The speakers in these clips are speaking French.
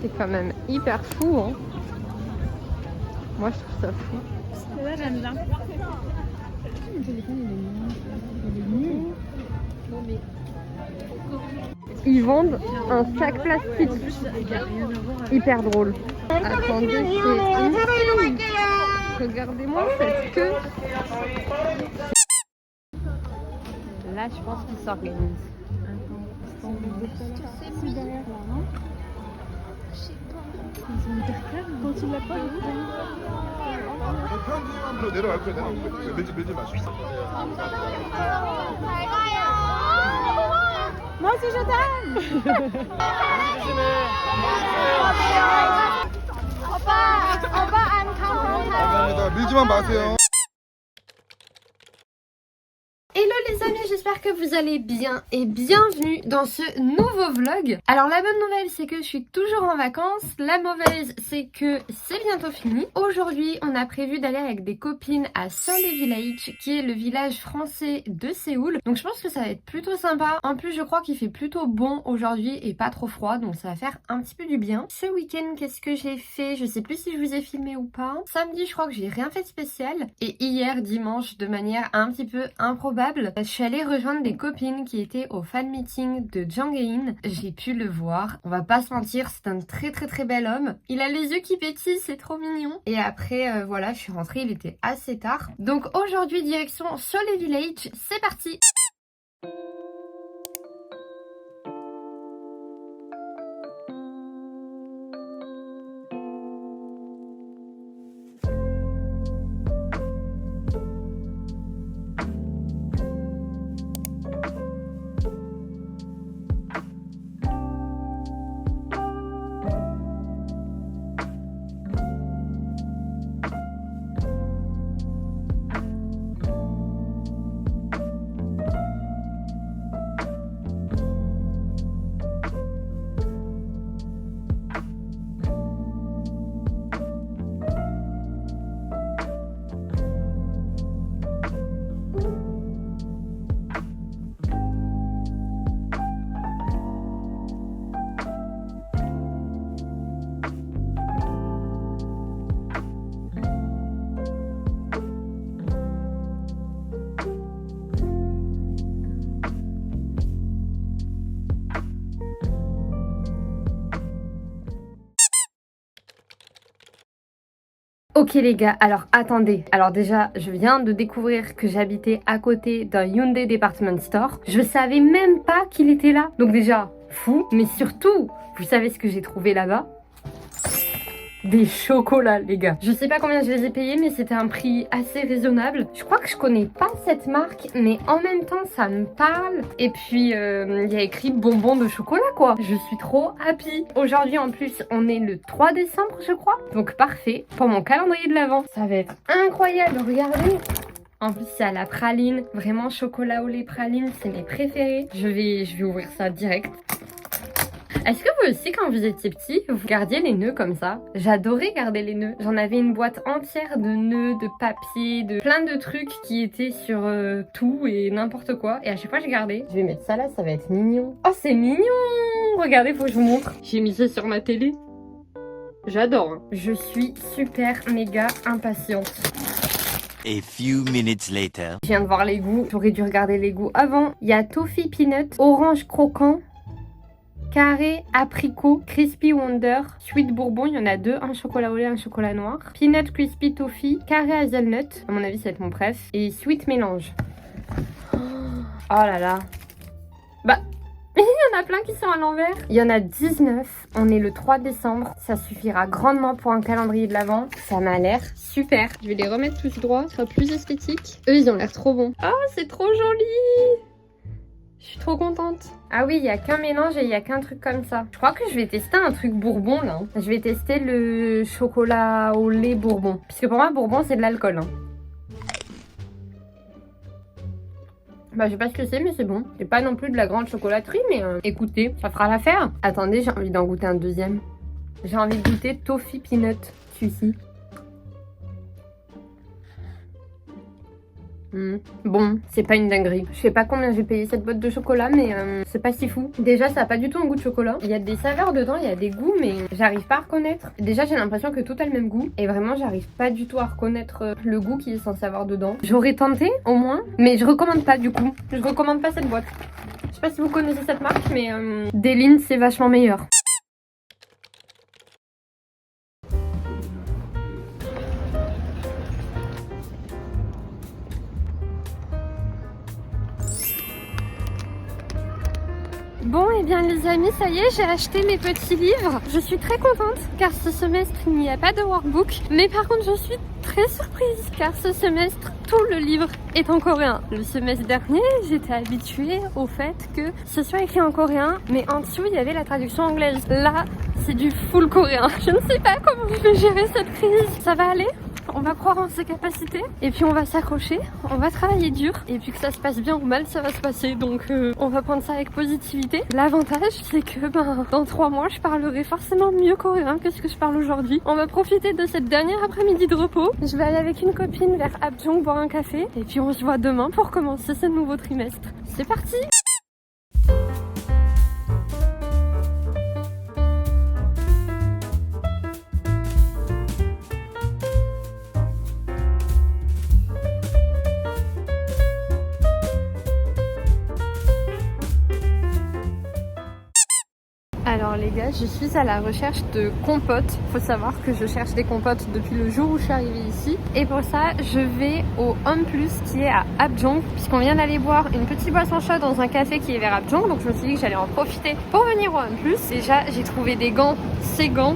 C'est quand même hyper fou, hein. Moi, je trouve ça fou. Là, j'aime bien. Mon téléphone, il est nul. Non, mais... Ils vendent un sac plastique. Hyper drôle. Attendez, c'est insane. Regardez-moi cette queue. Là, je pense qu'ils s'organisent. C'est derrière là, non? Je sais pas. Ils sont hyper calmes. Quand tu l'as pas, 내려갈 거야, 내려갈 거야. 밀지 마십시오. Moi aussi, je t'aime. 감사합니다. 밀지만 마세요. Hello les amis, j'espère que vous allez bien et bienvenue dans ce nouveau vlog. Alors la bonne nouvelle c'est que je suis toujours en vacances, la mauvaise c'est que c'est bientôt fini. Aujourd'hui on a prévu d'aller avec des copines à Seoul Village qui est le village français de Séoul. Donc je pense que ça va être plutôt sympa. En plus je crois qu'il fait plutôt bon aujourd'hui et pas trop froid, donc ça va faire un petit peu du bien. Ce week-end qu'est-ce que j'ai fait? Je sais plus si je vous ai filmé ou pas. Samedi je crois que j'ai rien fait de spécial et hier dimanche de manière un petit peu improbable je suis allée rejoindre des copines qui étaient au fan meeting de Jang Hae-in. J'ai pu le voir. On va pas se mentir, c'est un très bel homme. Il a les yeux qui pétillent, c'est trop mignon. Et après, voilà, je suis rentrée, il était assez tard. Donc aujourd'hui, direction Seoul Village, c'est parti! Ok les gars, alors attendez, alors déjà je viens de découvrir que j'habitais à côté d'un Hyundai Department Store. Je savais même pas qu'il était là, donc déjà fou, mais surtout, vous savez ce que j'ai trouvé là-bas? Des chocolats les gars. Je sais pas combien je les ai payés mais c'était un prix assez raisonnable. Je crois que je connais pas cette marque mais en même temps ça me parle. Et puis il y a écrit bonbons de chocolat quoi. Je suis trop happy. Aujourd'hui en plus on est le 3 décembre je crois. Donc parfait pour mon calendrier de l'Avent. Ça va être incroyable, regardez. En plus, c'est à la praline. Vraiment, chocolat au lait praline, c'est mes préférés. Je vais ouvrir ça direct. Est-ce que vous aussi, quand vous étiez petit, vous gardiez les nœuds comme ça? J'adorais garder les nœuds. J'en avais une boîte entière de nœuds, de papier, de plein de trucs qui étaient sur tout et n'importe quoi. Et à chaque fois, je gardais. Je vais mettre ça là, ça va être mignon. Oh, c'est mignon! Regardez, faut que je vous montre. J'ai mis ça sur ma télé. J'adore. Hein. Je suis super méga impatiente. A few minutes later. Je viens de voir les goûts. J'aurais dû regarder les goûts avant. Il y a Toffee Peanut, orange croquant, carré apricot, crispy wonder, sweet bourbon, il y en a deux, un chocolat au lait, un chocolat noir, peanut crispy toffee, carré hazelnut, à mon avis ça va être mon préf, et sweet mélange. Oh là là. Bah, il y en a plein qui sont à l'envers. Il y en a 19, on est le 3 décembre, ça suffira grandement pour un calendrier de l'Avent. Ça m'a l'air super. Je vais les remettre tous droits, ce sera plus esthétique. Eux ils ont l'air trop bons. Oh c'est trop joli. Je suis trop contente. Ah oui, il n'y a qu'un mélange et il n'y a qu'un truc comme ça. Je crois que je vais tester un truc bourbon là. Je vais tester le chocolat au lait bourbon. Puisque pour moi, bourbon c'est de l'alcool. Hein. Bah je sais pas ce que c'est mais c'est bon. C'est pas non plus de la grande chocolaterie mais écoutez, ça fera l'affaire. Attendez, j'ai envie d'en goûter un deuxième. J'ai envie de goûter Toffee Peanut, celui-ci. Bon, c'est pas une dinguerie. Je sais pas combien j'ai payé cette boîte de chocolat, mais c'est pas si fou. Déjà, ça a pas du tout un goût de chocolat. Il y a des saveurs dedans, il y a des goûts, mais j'arrive pas à reconnaître. Déjà, j'ai l'impression que tout a le même goût. Et vraiment, j'arrive pas du tout à reconnaître le goût qui est censé avoir dedans. J'aurais tenté, au moins, mais je recommande pas du coup. Je recommande pas cette boîte. Je sais pas si vous connaissez cette marque, mais Delin, c'est vachement meilleur. Bon, et bien les amis, ça y est, j'ai acheté mes petits livres. Je suis très contente car ce semestre, il n'y a pas de workbook. Mais par contre, je suis très surprise car ce semestre, tout le livre est en coréen. Le semestre dernier, j'étais habituée au fait que ce soit écrit en coréen, mais en dessous, il y avait la traduction anglaise. Là, c'est du full coréen. Je ne sais pas comment je vais gérer cette crise. Ça va aller ? On va croire en ses capacités et puis on va s'accrocher, on va travailler dur et puis que ça se passe bien ou mal, ça va se passer. Donc on va prendre ça avec positivité. L'avantage, c'est que dans 3 mois, je parlerai forcément mieux coréen que ce que je parle aujourd'hui. On va profiter de cette dernière après-midi de repos. Je vais aller avec une copine vers Abjong boire un café et puis on se voit demain pour commencer ce nouveau trimestre. C'est parti! Alors les gars, je suis à la recherche de compotes. Faut savoir que je cherche des compotes depuis le jour où je suis arrivée ici. Et pour ça, je vais au Home Plus qui est à Abjong, puisqu'on vient d'aller boire une petite boisson chaude dans un café qui est vers Abjong. Donc je me suis dit que j'allais en profiter pour venir au Home Plus. Déjà, j'ai trouvé des gants, ces gants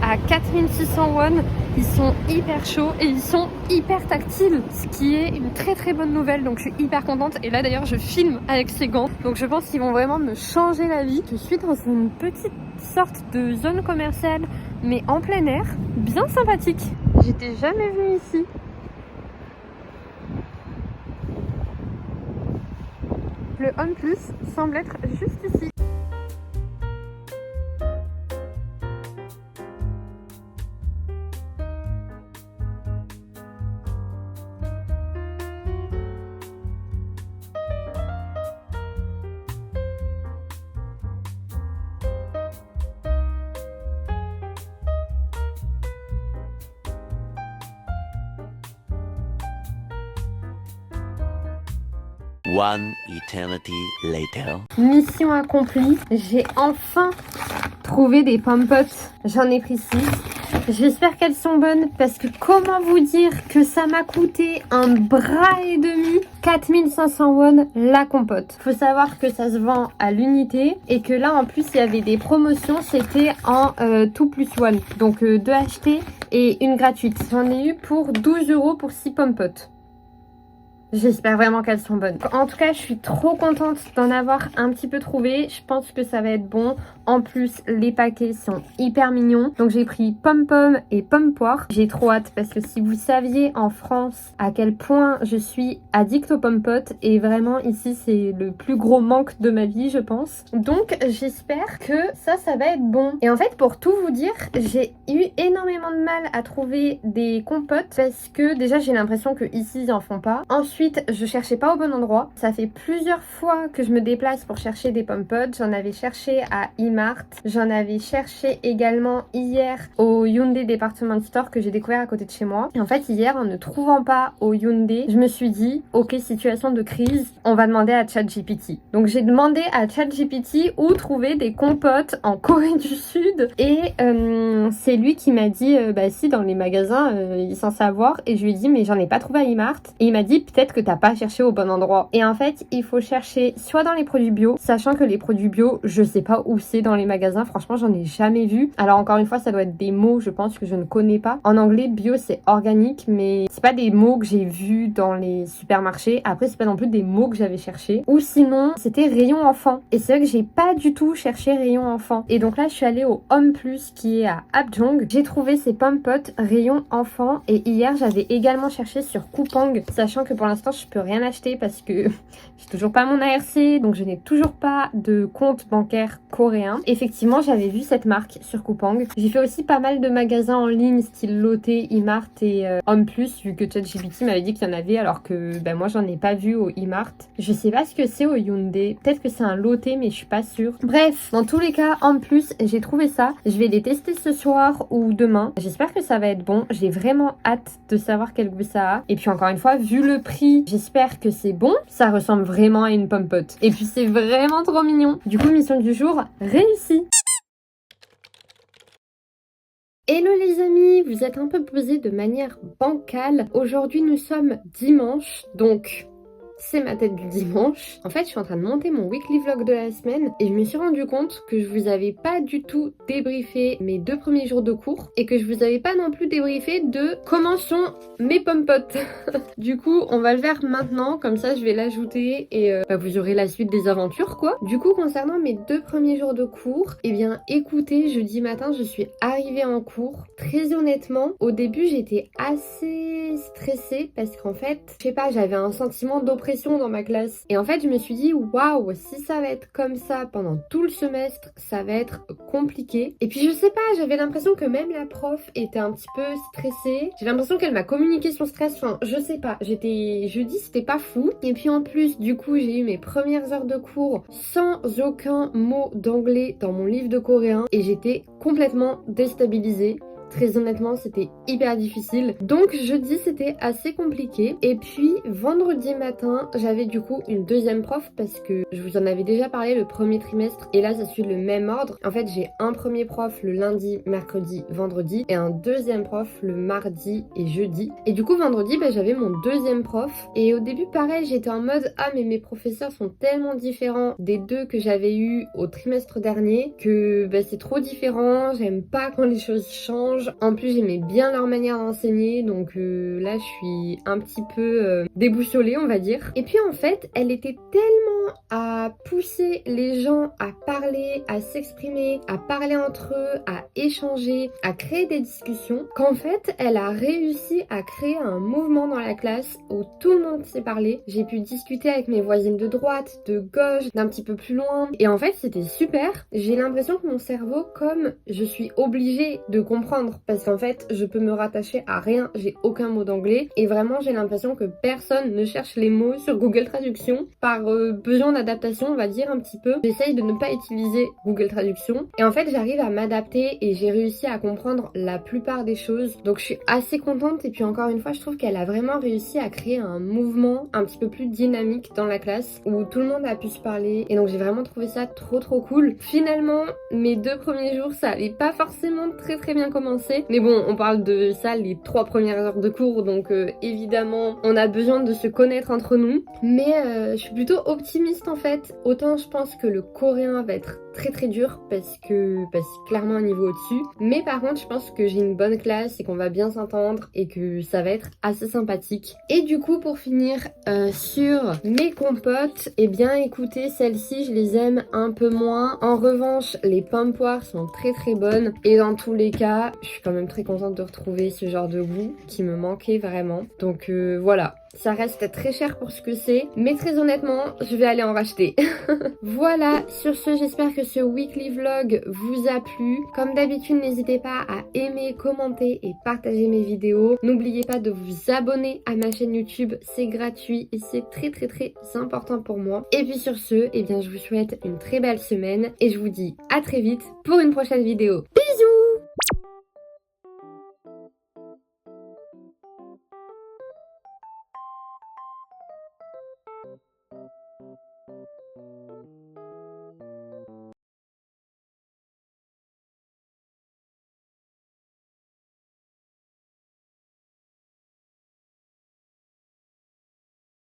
à 4600 won. Ils sont hyper chauds et ils sont hyper tactiles, ce qui est une très très bonne nouvelle, donc je suis hyper contente. Et là d'ailleurs je filme avec ces gants, donc je pense qu'ils vont vraiment me changer la vie. Je suis dans une petite sorte de zone commerciale mais en plein air, bien sympathique. J'étais jamais venue ici. Le Home Plus semble être juste ici. One eternity later. Mission accomplie, j'ai enfin trouvé des pompotes. J'en ai pris 6. J'espère qu'elles sont bonnes parce que comment vous dire que ça m'a coûté un bras et demi, 4500 won la compote. Faut savoir que ça se vend à l'unité et que là en plus il y avait des promotions, c'était en 2 + 1. Donc 2 achetés et une gratuite. J'en ai eu pour 12 € pour 6 pompotes. J'espère vraiment qu'elles sont bonnes. En tout cas, je suis trop contente d'en avoir un petit peu trouvé. Je pense que ça va être bon. En plus, les paquets sont hyper mignons. Donc j'ai pris pomme-pomme et pomme-poire. J'ai trop hâte parce que si vous saviez en France à quel point je suis addict aux pommes-potes, et vraiment ici c'est le plus gros manque de ma vie je pense. Donc j'espère que ça va être bon. Et en fait pour tout vous dire, j'ai eu énormément de mal à trouver des compotes parce que déjà j'ai l'impression que ici ils en font pas. Ensuite je cherchais pas au bon endroit. Ça fait plusieurs fois que je me déplace pour chercher des pommes-potes. J'en avais cherché à Imart. J'en avais cherché également hier au Hyundai Department Store que j'ai découvert à côté de chez moi. Et en fait hier en ne trouvant pas au Hyundai, je me suis dit ok, situation de crise, on va demander à ChatGPT. Donc j'ai demandé à ChatGPT où trouver des compotes en Corée du Sud et c'est lui qui m'a dit bah si dans les magasins il est censé avoir, et je lui ai dit mais j'en ai pas trouvé à Imart, et il m'a dit peut-être que t'as pas cherché au bon endroit. Et en fait il faut chercher soit dans les produits bio, sachant que les produits bio je sais pas où c'est dans les magasins, franchement j'en ai jamais vu. Alors encore une fois ça doit être des mots je pense que je ne connais pas. En anglais bio c'est organique, mais c'est pas des mots que j'ai vus dans les supermarchés. Après c'est pas non plus des mots que j'avais cherché. Ou sinon c'était rayon enfant, et c'est vrai que j'ai pas du tout cherché rayon enfant. Et donc là je suis allée au Home Plus qui est à Abjong. J'ai trouvé ces pommes-potes rayon enfant, et hier j'avais également cherché sur Coupang, sachant que pour l'instant l'instant je peux rien acheter parce que j'ai toujours pas mon ARC, donc je n'ai toujours pas de compte bancaire coréen. Effectivement, j'avais vu cette marque sur Coupang. J'ai fait aussi pas mal de magasins en ligne style Lotte, Imart et Homeplus, vu que ChatGPT m'avait dit qu'il y en avait alors que moi j'en ai pas vu au Imart. Je sais pas ce que c'est au Hyundai, peut-être que c'est un Lotte mais je suis pas sûre. Bref, dans tous les cas, Homeplus, j'ai trouvé ça. Je vais les tester ce soir ou demain. J'espère que ça va être bon. J'ai vraiment hâte de savoir quel goût ça a. Et puis encore une fois, vu le prix, j'espère que c'est bon. Ça ressemble vraiment à une pomme-pote. Et puis c'est vraiment trop mignon. Du coup, mission du jour réussie. Hello les amis, vous êtes un peu posés de manière bancale. Aujourd'hui nous sommes dimanche, donc c'est ma tête du dimanche. En fait, je suis en train de monter mon weekly vlog de la semaine et je me suis rendu compte que je vous avais pas du tout débriefé mes 2 premiers jours de cours et que je vous avais pas non plus débriefé de comment sont mes pommes-potes. Du coup, on va le faire maintenant, comme ça je vais l'ajouter et vous aurez la suite des aventures quoi. Du coup, concernant mes 2 premiers jours de cours, eh bien écoutez, jeudi matin, je suis arrivée en cours. Très honnêtement, au début, j'étais assez stressée parce qu'en fait, je sais pas, j'avais un sentiment d'oppression dans ma classe. Et en fait, je me suis dit, waouh, si ça va être comme ça pendant tout le semestre, ça va être compliqué. Et puis, je sais pas, j'avais l'impression que même la prof était un petit peu stressée. J'ai l'impression qu'elle m'a communiqué son stress. Enfin, je sais pas, jeudi, c'était pas fou. Et puis, en plus, du coup, j'ai eu mes premières heures de cours sans aucun mot d'anglais dans mon livre de coréen. Et j'étais complètement déstabilisée. Très honnêtement, c'était hyper difficile. Donc jeudi, c'était assez compliqué. Et puis vendredi matin, j'avais du coup une deuxième prof parce que je vous en avais déjà parlé le premier trimestre. Et là, ça suit le même ordre. En fait, j'ai un premier prof le lundi, mercredi, vendredi et un deuxième prof le mardi et jeudi. Et du coup, vendredi, j'avais mon deuxième prof. Et au début, pareil, j'étais en mode ah mais mes professeurs sont tellement différents des 2 que j'avais eu au trimestre dernier que c'est trop différent. J'aime pas quand les choses changent. En plus, j'aimais bien leur manière d'enseigner, donc là, je suis un petit peu déboussolée, on va dire. Et puis en fait, elle était tellement à pousser les gens à parler, à s'exprimer, à parler entre eux, à échanger, à créer des discussions, qu'en fait, elle a réussi à créer un mouvement dans la classe où tout le monde s'est parlé. J'ai pu discuter avec mes voisines de droite, de gauche, d'un petit peu plus loin. Et en fait, c'était super. J'ai l'impression que mon cerveau, comme je suis obligée de comprendre, parce qu'en fait je peux me rattacher à rien, j'ai aucun mot d'anglais et vraiment j'ai l'impression que personne ne cherche les mots sur Google Traduction par besoin d'adaptation, on va dire un petit peu. J'essaye de ne pas utiliser Google Traduction et en fait j'arrive à m'adapter et j'ai réussi à comprendre la plupart des choses, donc je suis assez contente. Et puis encore une fois, je trouve qu'elle a vraiment réussi à créer un mouvement un petit peu plus dynamique dans la classe où tout le monde a pu se parler et donc j'ai vraiment trouvé ça trop cool. Finalement, mes 2 premiers jours, ça allait pas forcément très bien commencer. Mais bon, on parle de ça les 3 premières heures de cours, donc évidemment, on a besoin de se connaître entre nous. Mais je suis plutôt optimiste en fait. Autant je pense que le coréen va être très dur parce que c'est clairement un niveau au-dessus. Mais par contre, je pense que j'ai une bonne classe et qu'on va bien s'entendre et que ça va être assez sympathique. Et du coup, pour finir sur mes compotes, eh bien écoutez, celles-ci, je les aime un peu moins. En revanche, les pommes poires sont très bonnes et dans tous les cas, je suis quand même très contente de retrouver ce genre de goût qui me manquait vraiment. Donc voilà. Ça reste très cher pour ce que c'est, mais très honnêtement, je vais aller en racheter. Voilà, sur ce, j'espère que ce weekly vlog vous a plu. Comme d'habitude, n'hésitez pas à aimer, commenter et partager mes vidéos. N'oubliez pas de vous abonner à ma chaîne YouTube, c'est gratuit et c'est très important pour moi. Et puis sur ce, eh bien, je vous souhaite une très belle semaine et je vous dis à très vite pour une prochaine vidéo. Peace!